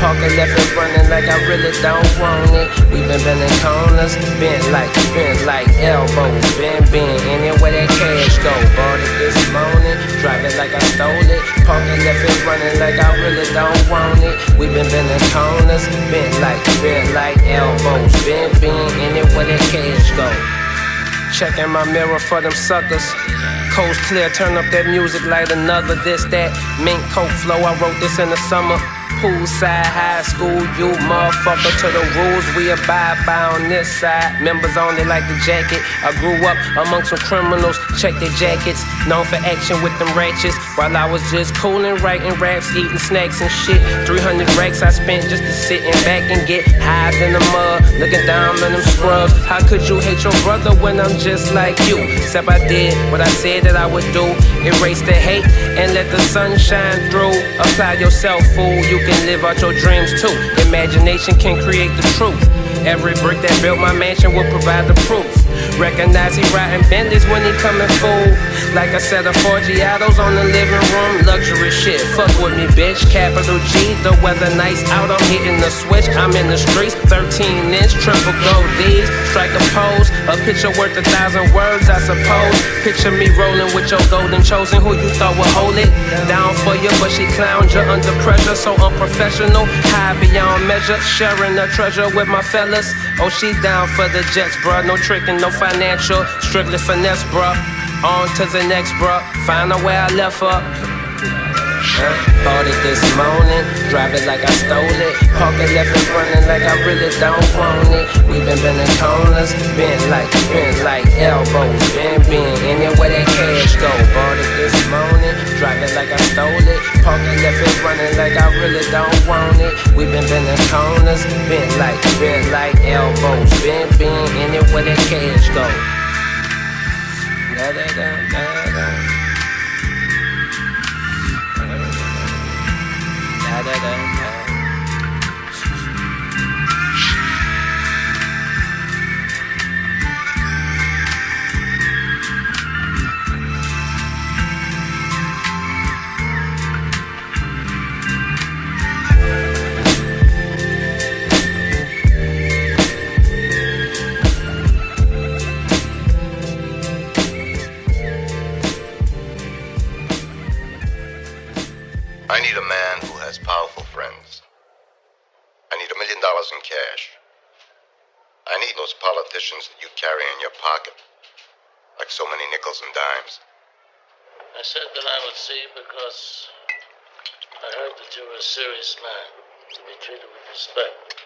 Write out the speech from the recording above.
Parking left and running like I really don't want it. We been bending corners, bent like elbows, bend anywhere that cash go. Bought it this morning, drive it like I stole it. Parking left and running like I really don't want it. We been bending corners, bent like elbows, bend anywhere that cash go. Checking my mirror for them suckers. Coast clear, turn up that music like another. This, that, mink coat flow. I wrote this in the summer. Poolside high school, you motherfucker. To the rules we abide by on this side. Members only like the jacket. I grew up amongst some criminals. Check their jackets. Known for action with them ratchets. While I was just coolin', writing raps, eating snacks and shit. 300 racks I spent just to sit in back and get high in the mud. Looking down on them scrubs. How could you hate your brother when I'm just like you? Except I did what I said that I would do. Erase the hate and let the sun shine through. Apply yourself, fool. You can live out your dreams too. Imagination can create the truth. Every brick that built my mansion will provide the proof. Recognize he riding Bendis when he coming full. Like a set of 4 Giottos on the living room. Luxury shit, fuck with me bitch. Capital G, the weather nice out, I'm hitting the switch. I'm in the streets, 13-inch, triple gold D's. Strike a pose, a picture worth 1,000 words I suppose. Picture me rolling with your golden chosen. Who you thought would hold it down for you, but she clowned you under pressure. So unprofessional, high beyond measure. Sharing her treasure with my fellas. Oh, she down for the jets, bruh. No tricking, no financial, strictly finesse, bruh. On to the next, bruh. Find out where I left her. Bought it this morning, drive it like I stole it. Park it left and running like I really don't want it. We been bending corners, bent like elbows, bend anywhere that cash go. Bought it this morning, drive it like I stole it. Park it left and running like I really don't want it. We been bending corners, bent like elbows, bend anywhere that cash go. Da da da da da. Da da da da. I need a man who has powerful friends. I need $1 million in cash. I need those politicians that you carry in your pocket, like so many nickels and dimes. I said that I would see because I heard that you were a serious man, to be treated with respect.